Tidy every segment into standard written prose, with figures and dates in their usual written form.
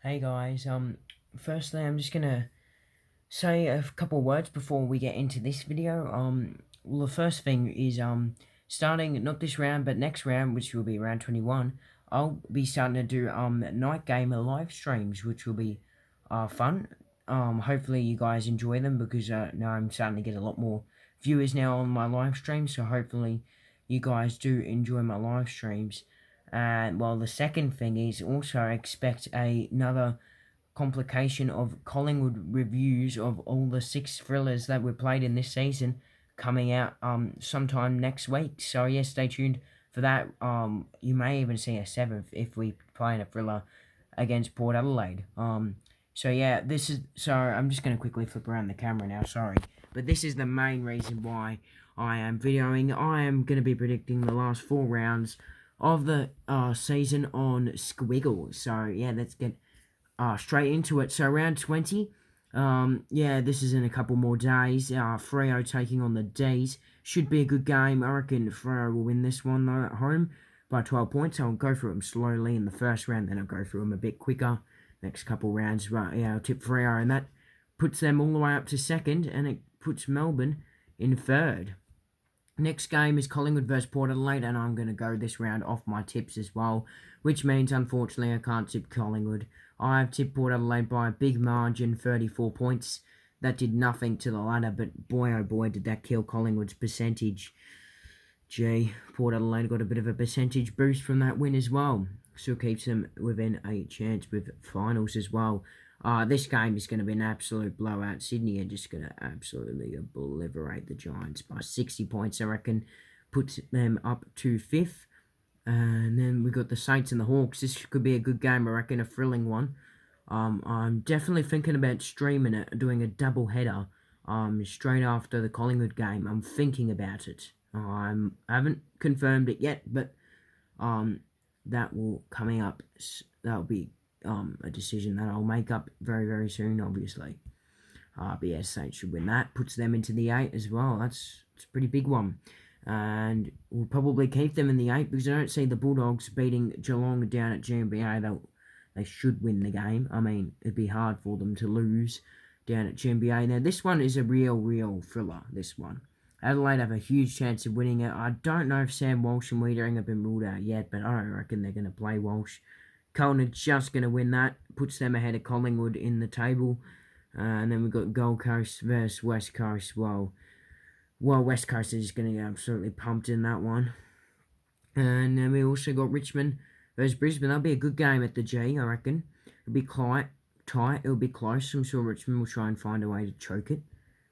Hey guys, firstly I'm just gonna say a couple words before we get into this video. Well, the first thing is starting not this round but next round, which will be round 21. I'll be starting to do night gamer live streams, which will be fun. Hopefully you guys enjoy them because now I'm starting to get a lot more viewers now on my live streams. So hopefully you guys do enjoy my live streams. And well, the second thing is also expect another complication of Collingwood reviews of all the 6 thrillers that were played in this season coming out sometime next week. So yeah, stay tuned for that. You may even see a 7th if we play in a thriller against Port Adelaide. So yeah, this is I'm just gonna quickly flip around the camera now. Sorry, but this is the main reason why I am videoing. I am gonna be predicting the last 4 rounds of the season on Squiggle. So yeah, let's get straight into it. So round 20, yeah, this is in a couple more days. Freo taking on the D's. Should be a good game. I reckon Freo will win this one though at home by 12 points. I'll go through them slowly in the first round, then I'll go through them a bit quicker next couple rounds. But yeah, I'll tip Freo, and that puts them all the way up to second, and it puts Melbourne in third. Next game is Collingwood versus Port Adelaide, and I'm going to go this round off my tips as well, which means, unfortunately, I can't tip Collingwood. I've tipped Port Adelaide by a big margin, 34 points. That did nothing to the ladder, but boy, oh boy, did that kill Collingwood's percentage. Gee, Port Adelaide got a bit of a percentage boost from that win as well. Still keeps them within a chance with finals as well. This game is going to be an absolute blowout. Sydney are just going to absolutely obliterate the Giants by 60 points, I reckon. Puts them up to 5th. And then we got the Saints and the Hawks. This could be a good game, I reckon, a thrilling one. I'm definitely thinking about streaming it, doing a double header straight after the Collingwood game. I'm thinking about it. I haven't confirmed it yet, but that will coming up. That'll be a decision that I'll make up very, very soon, obviously. But yeah, Saints should win that. Puts them into the 8 as well. It's a pretty big one. And we'll probably keep them in the 8 because I don't see the Bulldogs beating Geelong down at GMBA. They should win the game. I mean, it'd be hard for them to lose down at GMBA. Now, this one is a real thriller, this one. Adelaide have a huge chance of winning it. I don't know if Sam Walsh and Wiedering have been ruled out yet, but I don't reckon they're going to play Walsh. Carlton are just going to win that. Puts them ahead of Collingwood in the table. And then we've got Gold Coast versus West Coast. Well, West Coast is going to get absolutely pumped in that one. And then we also got Richmond versus Brisbane. That'll be a good game at the G, I reckon. It'll be tight. It'll be close. I'm sure Richmond will try and find a way to choke it.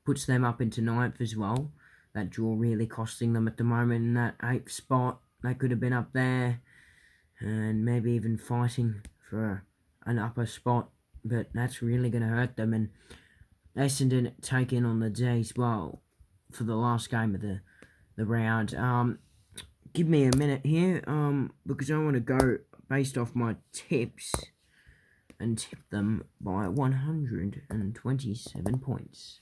Puts them up into 9th as well. That draw really costing them at the moment in that 8th spot. They could have been up there and maybe even fighting for an upper spot, but that's really going to hurt them. And Essendon taking on the D's well for the last game of the round. Give me a minute here, because I want to go based off my tips and tip them by 127 points.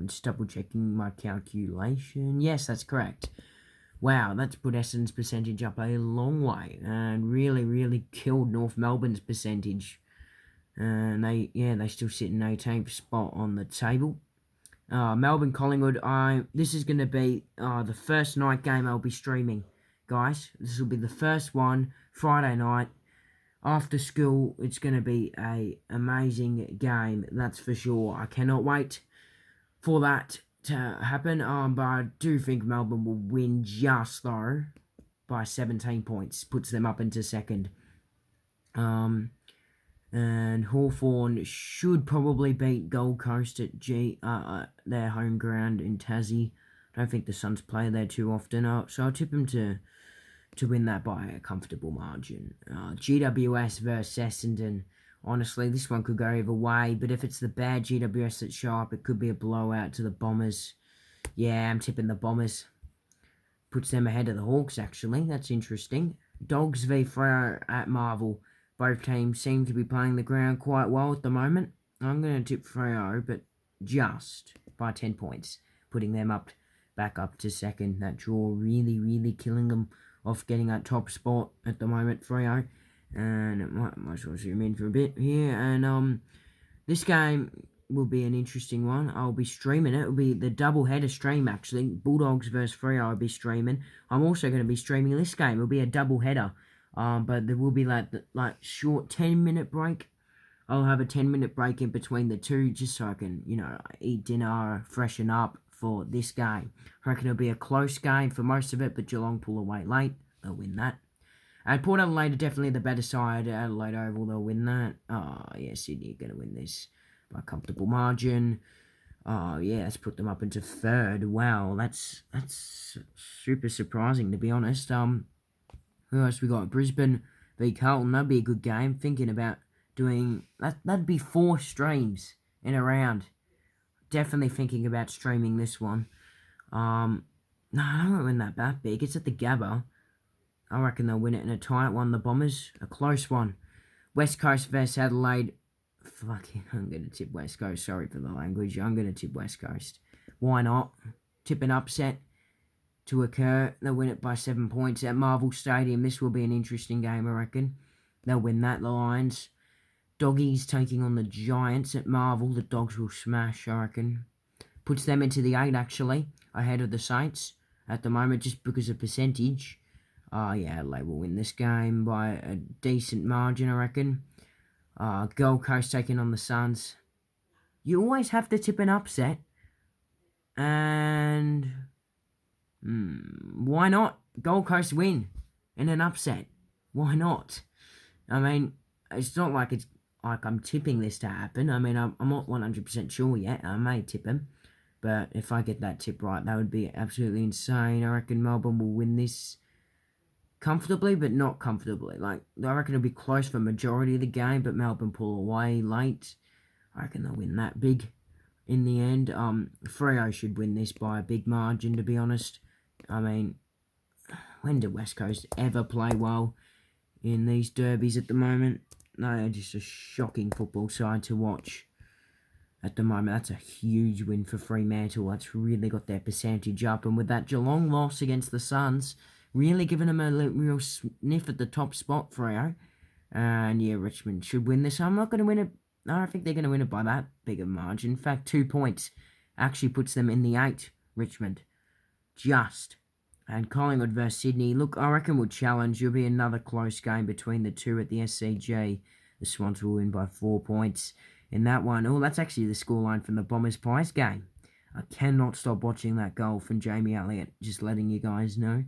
Just double checking my calculation. Yes, that's correct. Wow, that's put Essendon's percentage up a long way and really killed North Melbourne's percentage. And they still sit in 18th spot on the table. Melbourne Collingwood. This is going to be the first night game I'll be streaming, guys. This will be the first one, Friday night after school. It's going to be a amazing game, that's for sure. I cannot wait for that to happen. But I do think Melbourne will win just though by 17 points. Puts them up into second. And Hawthorn should probably beat Gold Coast at their home ground in Tassie. I don't think the Suns play there too often, so I'll tip them to win that by a comfortable margin. GWS versus Essendon. Honestly, this one could go either way, but if it's the bad GWS that show up, it could be a blowout to the Bombers. Yeah, I'm tipping the Bombers. Puts them ahead of the Hawks, actually. That's interesting. Dogs v Freo at Marvel. Both teams seem to be playing the ground quite well at the moment. I'm going to tip Freo, but just by 10 points. Putting them back up to second. That draw really killing them off getting that top spot at the moment, Freo. And it might as well zoom in for a bit here. And this game will be an interesting one. I'll be streaming it. It'll be the double header stream, actually. Bulldogs versus Freo I'll be streaming. I'm also going to be streaming this game. It'll be a double header. But there will be like short 10-minute break. I'll have a 10-minute break in between the two just so I can, eat dinner, freshen up for this game. I reckon it'll be a close game for most of it, but Geelong pull away late. They'll win that. And Port Adelaide are definitely the better side. Adelaide Oval, they'll win that. Oh, yeah, Sydney are going to win this by a comfortable margin. Oh, yeah, let's put them up into third. Wow, that's super surprising, to be honest. Who else we got? Brisbane v Carlton. That'd be a good game. Thinking about doing... That'd be 4 streams in a round. Definitely thinking about streaming this one. No, I don't win that big. It's at the Gabba. I reckon they'll win it in a tight one. The Bombers, a close one. West Coast versus Adelaide. Fucking, I'm going to tip West Coast. Sorry for the language. I'm going to tip West Coast. Why not? Tip an upset to occur. They'll win it by 7 points at Marvel Stadium. This will be an interesting game, I reckon. They'll win that, the Lions. Doggies taking on the Giants at Marvel. The Dogs will smash, I reckon. Puts them into the 8, actually, ahead of the Saints at the moment, just because of percentage. Yeah, Adelaide will win this game by a decent margin, I reckon. Gold Coast taking on the Suns. You always have to tip an upset. And... why not? Gold Coast win in an upset. Why not? I mean, it's not like I'm tipping this to happen. I mean, I'm not 100% sure yet. I may tip him. But if I get that tip right, that would be absolutely insane. I reckon Melbourne will win this comfortably, but not comfortably. I reckon it'll be close for majority of the game, but Melbourne pull away late. I reckon they'll win that big in the end. Freo should win this by a big margin, to be honest. I mean, when did West Coast ever play well in these derbies at the moment? They are just a shocking football side to watch at the moment. That's a huge win for Fremantle. That's really got their percentage up. And with that Geelong loss against the Suns, really giving them a real sniff at the top spot, Freo. And yeah, Richmond should win this. I'm not going to win it. I don't think they're going to win it by that big a margin. In fact, 2 points actually puts them in the 8, Richmond. Just. And Collingwood versus Sydney. Look, I reckon we'll challenge. It'll be another close game between the two at the SCG. The Swans will win by 4 points in that one. Oh, that's actually the scoreline from the Bombers Pies game. I cannot stop watching that goal from Jamie Elliott. Just letting you guys know.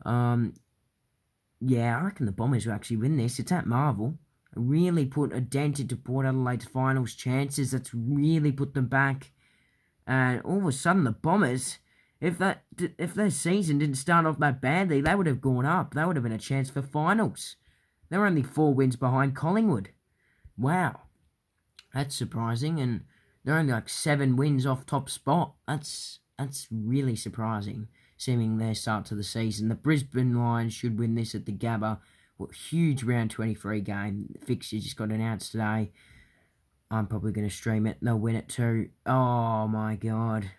Yeah, I reckon the Bombers will actually win this. It's at Marvel. Really put a dent into Port Adelaide's finals chances. That's really put them back. And all of a sudden, the Bombers, if their season didn't start off that badly, they would have gone up. They would have been a chance for finals. They're only 4 wins behind Collingwood. Wow. That's surprising. And they're only 7 wins off top spot. That's really surprising, seeming their start to the season. The Brisbane Lions should win this at the Gabba. Huge round 23 game. The fixture just got announced today. I'm probably going to stream it. They'll win it too. Oh my god.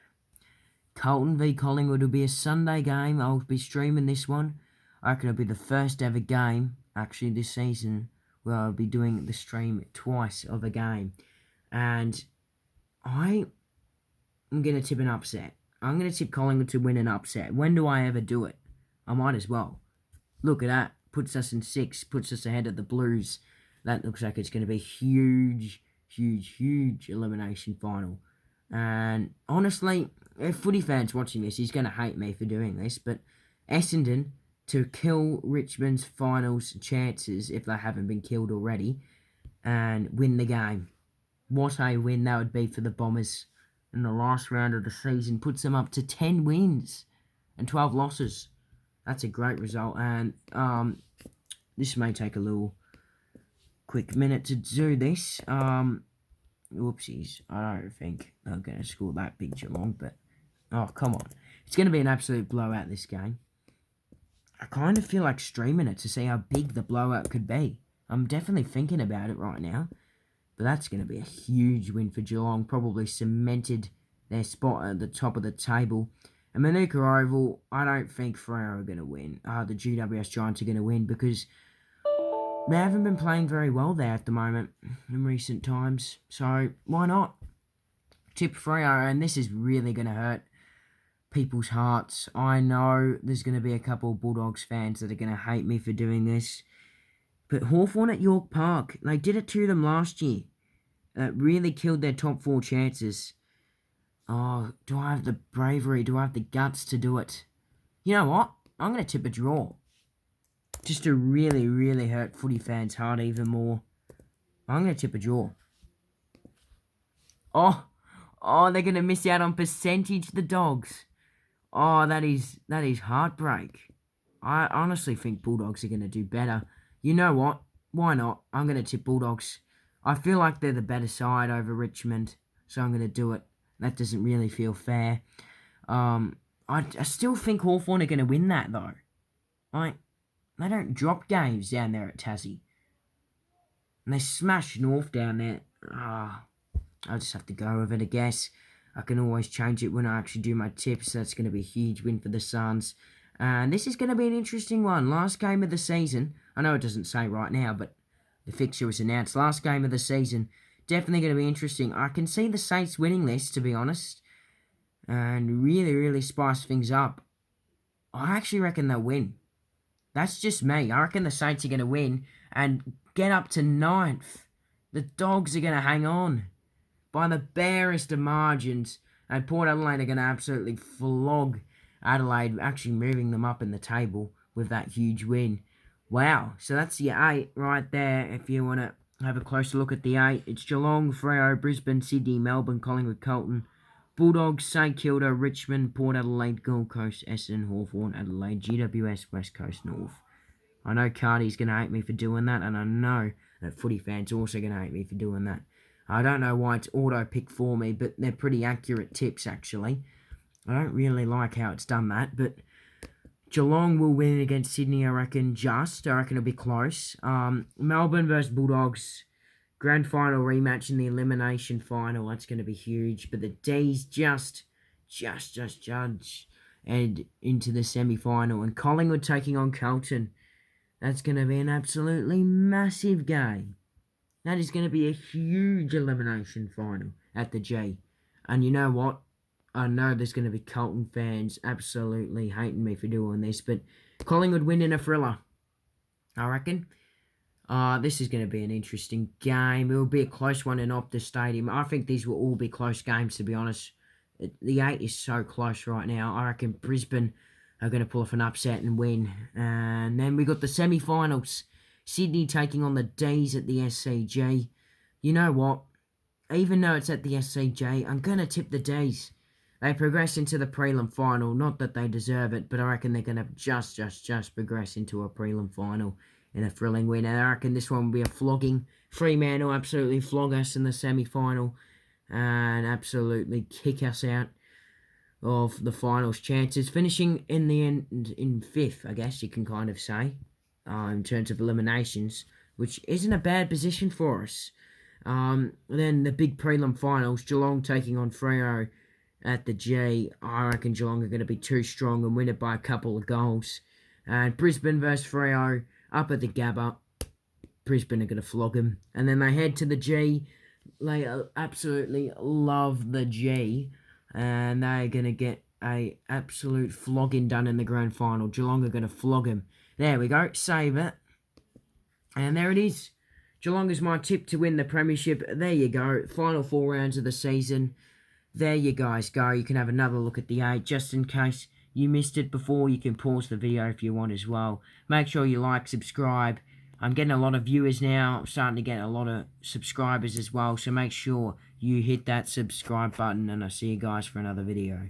Carlton v Collingwood will be a Sunday game. I'll be streaming this one. I reckon it'll be the first ever game, actually, this season, where I'll be doing the stream twice of a game. And I am going to tip an upset. I'm going to tip Collingwood to win an upset. When do I ever do it? I might as well. Look at that. Puts us in 6. Puts us ahead of the Blues. That looks like it's going to be huge elimination final. And honestly, if footy fans watching this, he's going to hate me for doing this, but Essendon to kill Richmond's finals chances, if they haven't been killed already, and win the game. What a win that would be for the Bombers in the last round of the season. Puts them up to 10 wins and 12 losses. That's a great result. And this may take a little quick minute to do this. Whoopsies. I don't think they're going to score that big Geelong, but oh, come on. It's going to be an absolute blowout, this game. I kind of feel like streaming it to see how big the blowout could be. I'm definitely thinking about it right now. But that's going to be a huge win for Geelong. Probably cemented their spot at the top of the table. And Manuka Oval, I don't think Freo are going to win. The GWS Giants are going to win because They haven't been playing very well there at the moment in recent times, so why not? Tip Freo, and this is really going to hurt people's hearts. I know there's going to be a couple of Bulldogs fans that are going to hate me for doing this, but Hawthorn at York Park, they did it to them last year. It really killed their top 4 chances. Oh, do I have the bravery? Do I have the guts to do it? You know what? I'm going to tip a draw. Just to really, really hurt footy fans' heart even more. I'm going to tip a draw. Oh, they're going to miss out on percentage, the Dogs. Oh, that is heartbreak. I honestly think Bulldogs are going to do better. You know what? Why not? I'm going to tip Bulldogs. I feel like they're the better side over Richmond, so I'm going to do it. That doesn't really feel fair. I still think Hawthorn are going to win that, though. They don't drop games down there at Tassie. And they smash North down there. I'll just have to go with it, I guess. I can always change it when I actually do my tips. That's going to be a huge win for the Suns. And this is going to be an interesting one. Last game of the season. I know it doesn't say right now, but the fixture was announced. Last game of the season. Definitely going to be interesting. I can see the Saints winning this, to be honest. And really, really spice things up. I actually reckon they'll win. That's just me. I reckon the Saints are going to win and get up to 9th. The Dogs are going to hang on by the barest of margins. And Port Adelaide are going to absolutely flog Adelaide, actually moving them up in the table with that huge win. Wow. So that's your 8 right there. If you want to have a closer look at the 8, it's Geelong, Freo, Brisbane, Sydney, Melbourne, Collingwood, Carlton, Bulldogs, St Kilda, Richmond, Port Adelaide, Gold Coast, Essendon, Hawthorn, Adelaide, GWS, West Coast, North. I know Cardi's going to hate me for doing that, and I know that footy fans are also going to hate me for doing that. I don't know why it's auto-pick for me, but they're pretty accurate tips, actually. I don't really like how it's done that, but Geelong will win against Sydney, I reckon, just. I reckon it'll be close. Melbourne versus Bulldogs. Grand final rematch in the elimination final. That's going to be huge. But the D's just judge and into the semi-final. And Collingwood taking on Carlton. That's going to be an absolutely massive game. That is going to be a huge elimination final at the G. And you know what? I know there's going to be Carlton fans absolutely hating me for doing this, but Collingwood win in a thriller, I reckon. This is going to be an interesting game. It will be a close one in Optus Stadium. I think these will all be close games, to be honest. The 8 is so close right now. I reckon Brisbane are going to pull off an upset and win. And then we got the semi-finals. Sydney taking on the D's at the SCG. You know what? Even though it's at the SCG, I'm going to tip the D's. They progress into the prelim final. Not that they deserve it, but I reckon they're going to just progress into a prelim final in a thrilling win. And I reckon this one will be a flogging. Fremantle will absolutely flog us in the semi-final and absolutely kick us out of the finals chances. Finishing in the end in 5th, I guess you can kind of say, in terms of eliminations, which isn't a bad position for us. Then the big prelim finals, Geelong taking on Freo at the G. I reckon Geelong are going to be too strong and win it by a couple of goals. And Brisbane versus Freo up at the Gabba. Brisbane are going to flog them. And then they head to the G. They absolutely love the G. And they're going to get a absolute flogging done in the grand final. Geelong are going to flog them. There we go. Save it. And there it is. Geelong is my tip to win the premiership. There you go. Final 4 rounds of the season. There you guys go. You can have another look at the 8 just in case you missed it before. You can pause the video if you want as well. Make sure you like, subscribe. I'm getting a lot of viewers now. I'm starting to get a lot of subscribers as well. So make sure you hit that subscribe button and I'll see you guys for another video.